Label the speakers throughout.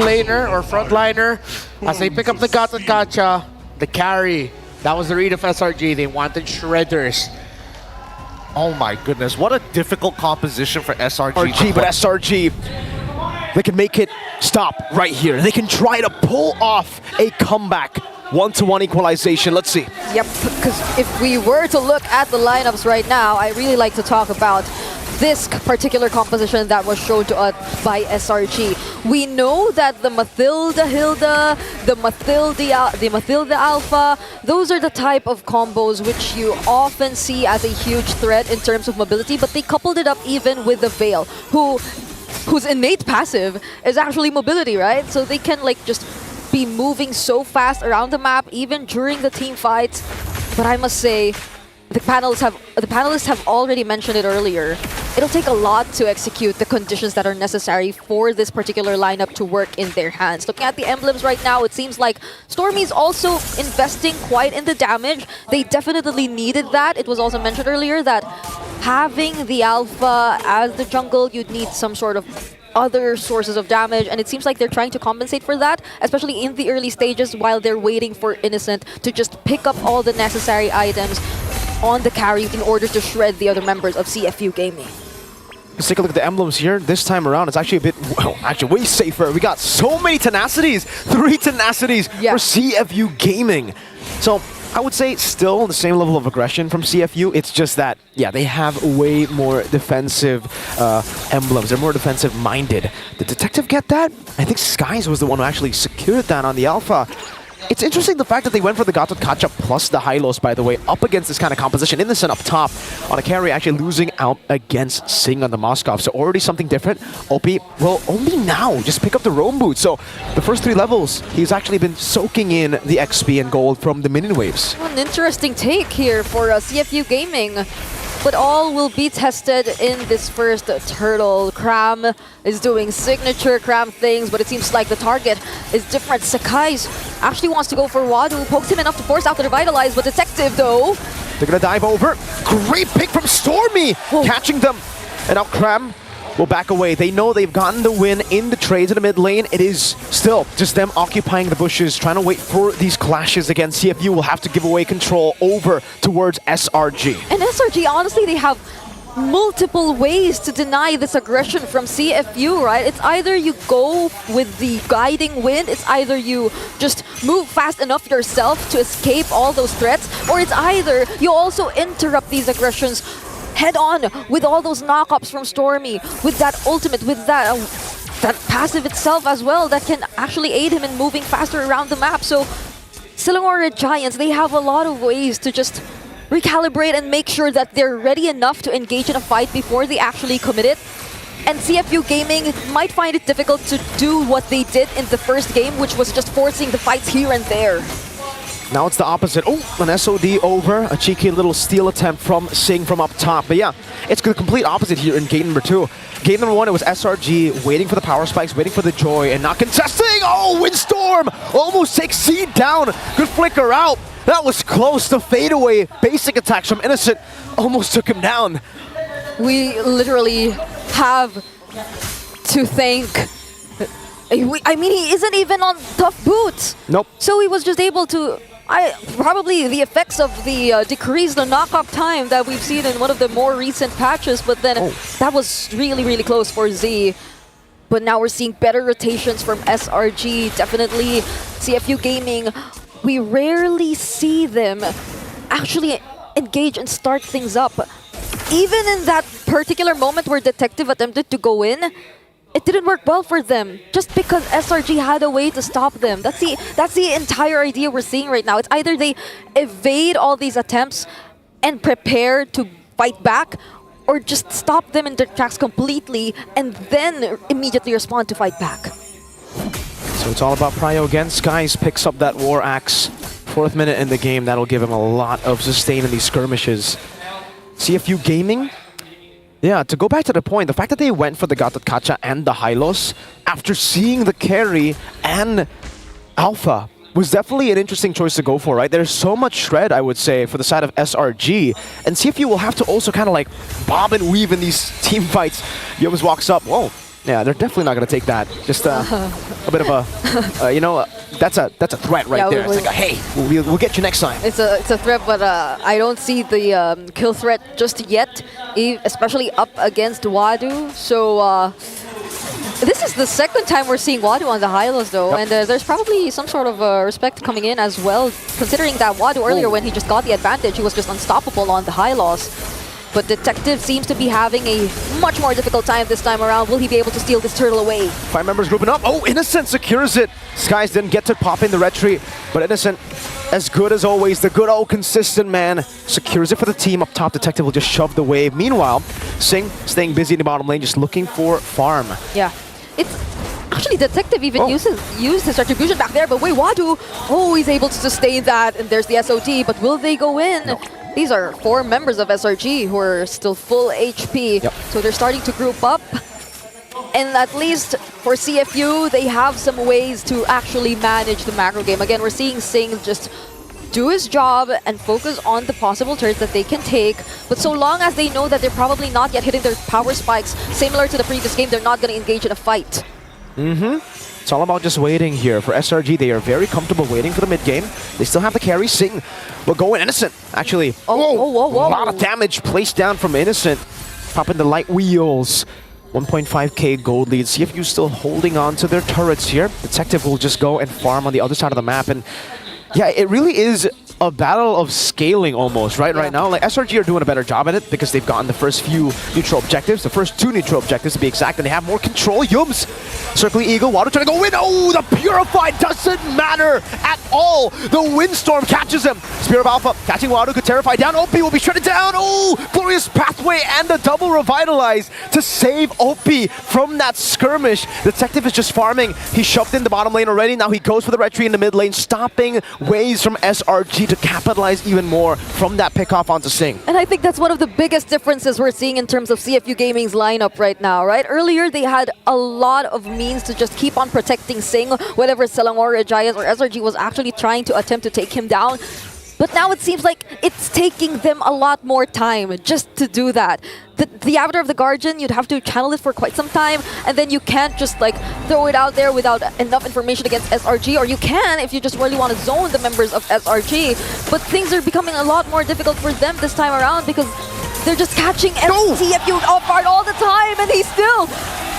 Speaker 1: laner or frontliner as they pick up the Gacha, the carry. That was the read of SRG. They wanted shredders.
Speaker 2: Oh my goodness, what a difficult composition for SRG.
Speaker 3: But SRG, they can make it stop right here. They can try to pull off a comeback. 1-to-1 equalization, let's see.
Speaker 4: Yep, because if we were to look at the lineups right now, I really like to talk about this particular composition that was shown to us by SRG. We know that the Mathilda Hilda, the Mathilda Alpha, those are the type of combos which you often see as a huge threat in terms of mobility, but they coupled it up even with the Veil, whose innate passive is actually mobility, right? So they can like just be moving so fast around the map, even during the team fights. But I must say, the panelists have already mentioned it earlier. It'll take a lot to execute the conditions that are necessary for this particular lineup to work in their hands. Looking at the emblems right now, it seems like Stormy's also investing quite in the damage. They definitely needed that. It was also mentioned earlier that having the Alpha as the jungle, you'd need some sort of other sources of damage, and it seems like they're trying to compensate for that, especially in the early stages while they're waiting for Innocent to just pick up all the necessary items on the carry in order to shred the other members of CFU Gaming.
Speaker 3: Let's take a look at the emblems here. This time around, it's actually a bit, well, actually way safer. We got so many tenacities, 3 tenacities for CFU Gaming. So I would say still the same level of aggression from CFU. It's just that, yeah, they have way more defensive emblems. They're more defensive-minded. Did Detective get that? I think Skies was the one who actually secured that on the Alpha. It's interesting the fact that they went for the Gacha plus the Hylos, by the way, up against this kind of composition. Innocent up top on a carry, actually losing out against Sing on the Moskov. So already something different. OP will only now just pick up the roam boot. So the first 3 levels, he's actually been soaking in the XP and gold from the minion waves.
Speaker 4: An interesting take here for CFU Gaming. But all will be tested in this first turtle. Cram is doing signature Cram things, but it seems like the target is different. Sakai's actually wants to go for Wadu, pokes him enough to force out the Revitalize, but Detective though.
Speaker 3: They're gonna dive over. Great pick from Stormy, catching them. And now Cram will back away. They know they've gotten the win in the trades in the mid lane. It is still just them occupying the bushes, trying to wait for these clashes again. CFU will have to give away control over towards SRG.
Speaker 4: And SRG, honestly, they have multiple ways to deny this aggression from CFU, right? It's either you go with the guiding wind, it's either you just move fast enough yourself to escape all those threats, or it's either you also interrupt these aggressions head on with all those knockups from Stormy, with that ultimate, with that passive itself as well that can actually aid him in moving faster around the map. So Selangor Giants, they have a lot of ways to just recalibrate and make sure that they're ready enough to engage in a fight before they actually commit it. And CFU Gaming might find it difficult to do what they did in the first game, which was just forcing the fights here and there.
Speaker 3: Now it's the opposite. Oh, an SOD over. A cheeky little steal attempt from Sing from up top. But yeah, it's the complete opposite here in game number 2. Game number 1, it was SRG waiting for the power spikes, waiting for the joy, and not contesting. Oh, Windstorm almost takes Seed down. Good flicker out. That was close. The fadeaway basic attacks from Innocent almost took him down.
Speaker 4: We literally have to thank... I mean, he isn't even on tough boots.
Speaker 3: Nope.
Speaker 4: So he was just able to... probably the effects of the decreased knockup time that we've seen in one of the more recent patches, but then that was really, really close for Z. But now we're seeing better rotations from SRG, definitely. CFU Gaming, we rarely see them actually engage and start things up. Even in that particular moment where Detective attempted to go in, it didn't work well for them, just because SRG had a way to stop them. That's the entire idea we're seeing right now. It's either they evade all these attempts and prepare to fight back, or just stop them in their tracks completely and then immediately respond to fight back.
Speaker 3: So it's all about prio again. Skies picks up that War Axe. 4th minute in the game, that'll give him a lot of sustain in these skirmishes. CFU Gaming, yeah, to go back to the point, the fact that they went for the Gacha and the Hylos after seeing the carry and Alpha was definitely an interesting choice to go for, right? There's so much shred, I would say, for the side of SRG, and CFU will have to also kind of like bob and weave in these team fights. He always walks up, whoa, Yeah, they're definitely not going to take that. Just a bit of a, that's a threat right there. It's like, hey, we'll get you next time.
Speaker 4: It's a threat, but I don't see the kill threat just yet, especially up against Wadu. So this is the second time we're seeing Wadu on the Hylos, though, and there's probably some sort of respect coming in as well, considering that Wadu earlier, when he just got the advantage, he was just unstoppable on the Hylos. But Detective seems to be having a much more difficult time this time around. Will he be able to steal this turtle away?
Speaker 3: 5 members grouping up. Oh, Innocent secures it. Skies didn't get to pop in the retreat, but Innocent, as good as always, the good old consistent man, secures it for the team. Up top, Detective will just shove the wave. Meanwhile, Sing staying busy in the bottom lane, just looking for farm.
Speaker 4: Yeah. It's actually Detective even used his retribution back there, but wait, Wadu, he's able to sustain that, and there's the SOD, but will they go in? No. These are 4 members of SRG who are still full HP, so they're starting to group up. And at least for CFU, they have some ways to actually manage the macro game. Again, we're seeing Sing just do his job and focus on the possible turrets that they can take. But so long as they know that they're probably not yet hitting their power spikes, similar to the previous game, they're not going to engage in a fight.
Speaker 3: It's all about just waiting here. For SRG, they are very comfortable waiting for the mid game. They still have the carry. Sing will go in. Innocent, actually.
Speaker 4: Whoa.
Speaker 3: A lot of damage placed down from Innocent. Popping the light wheels. 1.5k gold lead. CFU still holding on to their turrets here. Detective will just go and farm on the other side of the map. And yeah, it really is a battle of scaling almost, right? Right now, like SRG are doing a better job at it because they've gotten the first few neutral objectives, the first 2 neutral objectives to be exact, and they have more control. Yums, circling Eagle, Water trying to go in. Oh, the Purified doesn't matter at all. The Windstorm catches him. Spear of Alpha catching Water, could terrify down. OP will be shredded down. Oh, glorious pathway and the double revitalize to save OP from that skirmish. Detective is just farming. He shoved in the bottom lane already. Now he goes for the retreat in the mid lane, stopping waves from SRG to capitalize even more from that pickoff onto Sing.
Speaker 4: And I think that's one of the biggest differences we're seeing in terms of CFU Gaming's lineup right now, right? Earlier, they had a lot of means to just keep on protecting Sing, whether Selangor, Giants, or SRG was actually trying to attempt to take him down. But now it seems like it's taking them a lot more time just to do that. The Avatar of the Guardian, you'd have to channel it for quite some time, and then you can't just like throw it out there without enough information against SRG, or you can if you just really want to zone the members of SRG. But things are becoming a lot more difficult for them this time around because they're just catching CFU off guard all the time, and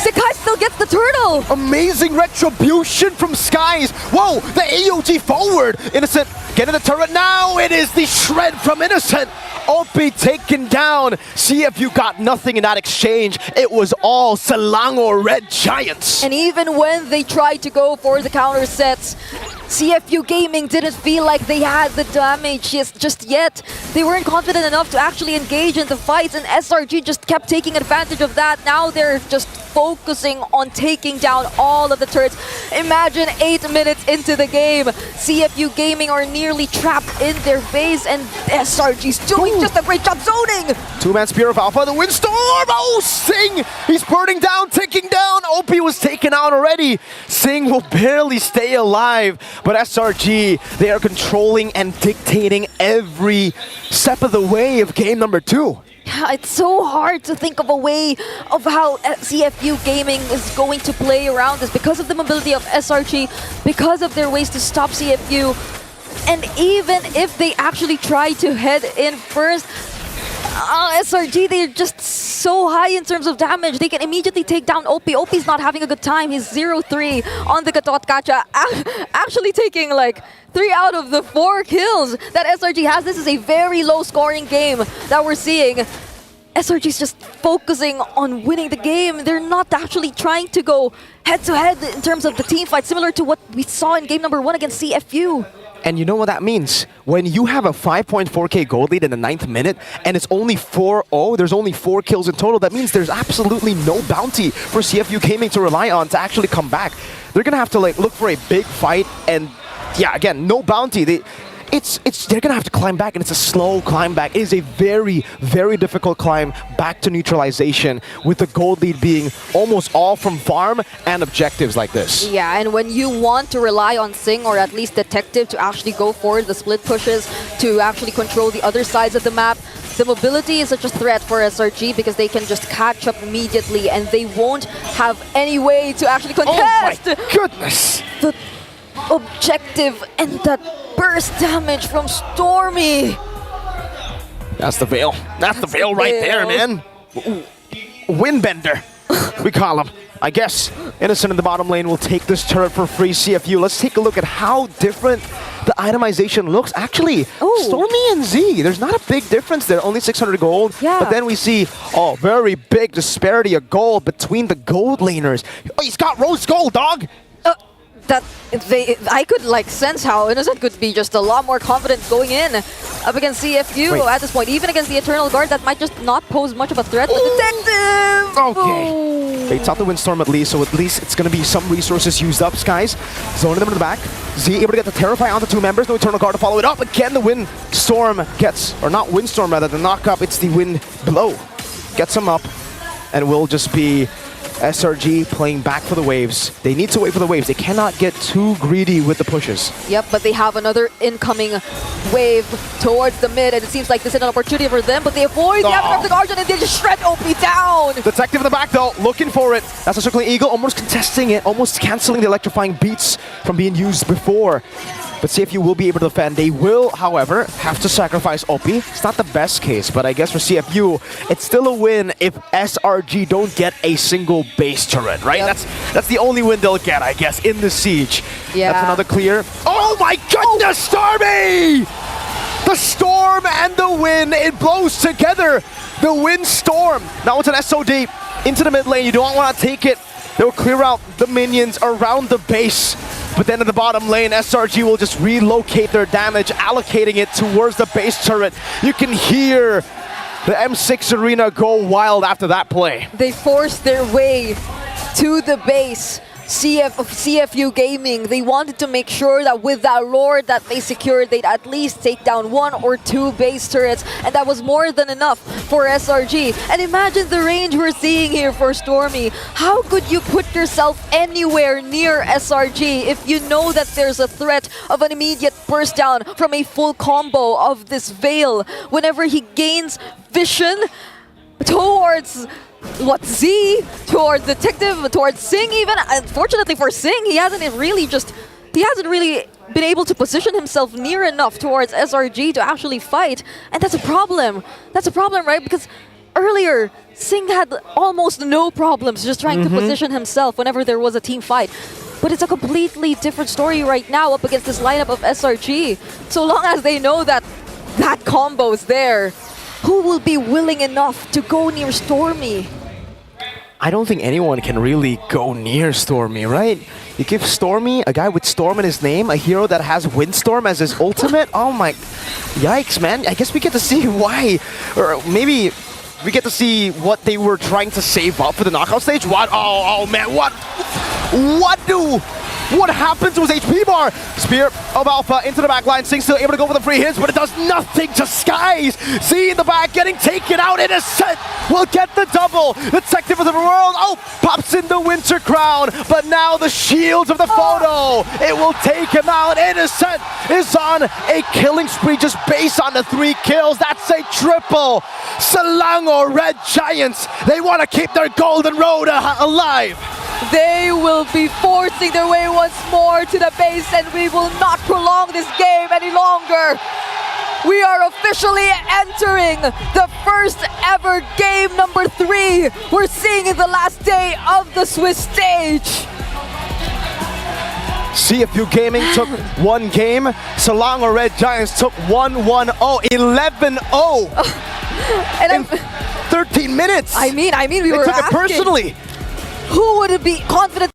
Speaker 4: Sakai still gets the turtle!
Speaker 3: Amazing retribution from Skies! Whoa, the AOG forward! Innocent getting the turret now! It is the shred from Innocent! OP taken down! CFU got nothing in that exchange. It was all Selangor Red Giants!
Speaker 4: And even when they tried to go for the counter sets, CFU Gaming didn't feel like they had the damage just yet. They weren't confident enough to actually engage in the fights, and SRG just kept taking advantage of that. Now they're just focusing on taking down all of the turrets. Imagine 8 minutes into the game, CFU Gaming are nearly trapped in their base, and SRG's doing just a great job zoning!
Speaker 3: 2-man Spear of Alpha, the Windstorm! Oh, Sing! He's burning down, taking down! OP was taken out already! Sing will barely stay alive, but SRG, they are controlling and dictating every step of the way of game number 2.
Speaker 4: Yeah, it's so hard to think of a way of how CFU Gaming is going to play around this because of the mobility of SRG, because of their ways to stop CFU. And even if they actually try to head in first, SRG, they're just so high in terms of damage. They can immediately take down OP. OP's not having a good time. He's 0-3 on the Gatot Kacha, actually taking like 3 out of the 4 kills that SRG has. This is a very low scoring game that we're seeing. SRG's just focusing on winning the game. They're not actually trying to go head-to-head in terms of the team fight, similar to what we saw in game number 1 against CFU.
Speaker 3: And you know what that means? When you have a 5.4k gold lead in the 9th minute and it's only 4-0, there's only 4 kills in total, that means there's absolutely no bounty for CFU Gaming to rely on to actually come back. They're gonna have to like look for a big fight, and yeah, again, no bounty. They're gonna have to climb back, and it's a slow climb back. It is a very, very difficult climb back to neutralization, with the gold lead being almost all from farm and objectives like this.
Speaker 4: Yeah, and when you want to rely on Sing, or at least Detective, to actually go for the split pushes, to actually control the other sides of the map, The mobility is such a threat for SRG because they can just catch up immediately and they won't have any way to actually contest.
Speaker 3: Oh my goodness!
Speaker 4: The objective and that burst damage from Stormy.
Speaker 3: That's the veil. That's the veil right there, man. Windbender, we call him. I guess Innocent in the bottom lane will take this turret for free. CFU, let's take a look at how different the itemization looks. Actually, Stormy and Z, there's not a big difference there, only 600 gold.
Speaker 4: Yeah.
Speaker 3: But then we see, very big disparity of gold between the gold laners. Oh, he's got rose gold, dog!
Speaker 4: I could like sense how Innocent could be just a lot more confident going in up against CFU at this point. Even against the Eternal Guard, that might just not pose much of a threat. But Detective!
Speaker 3: Okay. They taught the Windstorm at least, so at least it's going to be some resources used up, Skies. Zoning them in the back. Z able to get the Terrify onto 2 members. No Eternal Guard to follow it up. Again, the Windstorm gets, or not Windstorm rather, the knock up. It's the Wind Blow. Gets him up, and will just be SRG playing back for the waves. They need to wait for the waves. They cannot get too greedy with the pushes.
Speaker 4: Yep, but they have another incoming wave towards the mid, and it seems like this is an opportunity for them, but they avoid the Avatar of the Guardian, and they just shred OP down!
Speaker 3: Detective in the back, though, looking for it. That's a Circling Eagle, almost contesting it, almost canceling the electrifying beats from being used before. But CFU will be able to defend. They will, however, have to sacrifice OP. It's not the best case, but I guess for CFU, it's still a win if SRG don't get a single base turret, right?
Speaker 4: Yep.
Speaker 3: That's the only win they'll get, I guess, in the siege.
Speaker 4: Yeah.
Speaker 3: That's another clear. Oh my goodness, Stormy! The storm and the wind, it blows together. The windstorm. Now it's an SOD into the mid lane. You don't want to take it. They'll clear out the minions around the base. But then in the bottom lane, SRG will just relocate their damage, allocating it towards the base turret. You can hear the M6 arena go wild after that play.
Speaker 4: They forced their way to the base. CFU Gaming, they wanted to make sure that with that lord that they secured, they'd at least take down 1 or 2 base turrets, and that was more than enough for SRG. And imagine the range we're seeing here for Stormy. How could you put yourself anywhere near SRG if you know that there's a threat of an immediate burst down from a full combo of this Veil? Whenever he gains vision towards Z, towards Detective, towards Sing even. Unfortunately for Sing, he hasn't really been able to position himself near enough towards SRG to actually fight. And that's a problem. That's a problem, right? Because earlier, Sing had almost no problems just trying to position himself whenever there was a team fight. But it's a completely different story right now up against this lineup of SRG. So long as they know that that combo's there, who will be willing enough to go near Stormy?
Speaker 3: I don't think anyone can really go near Stormy, right? You give Stormy, a guy with Storm in his name, a hero that has Windstorm as his ultimate? Oh my... Yikes, man. I guess we get to see why. Or maybe we get to see what they were trying to save up for the knockout stage. What? Oh man, what? What happens to his HP bar? Spear of Alpha into the back line. Sing still able to go for the free hits, but it does nothing to Skies. Z in the back getting taken out. Innocent will get the double. Detective of the world. Oh, pops in the Winter Crown. But now the shields of the photo. It will take him out. Innocent is on a killing spree just based on the 3 kills. That's a triple. Selangor Red Giants. They want to keep their golden road alive.
Speaker 4: They will be forcing their way once more to the base, and we will not prolong this game any longer. We are officially entering the first ever game number 3 we're seeing in the last day of the Swiss stage.
Speaker 3: CFU Gaming took 1 game. Selangor Red Giants took 1-1-0, 11-0
Speaker 4: And
Speaker 3: in 13 minutes.
Speaker 4: I mean, we
Speaker 3: they
Speaker 4: were
Speaker 3: took it
Speaker 4: asking,
Speaker 3: personally.
Speaker 4: who would be confident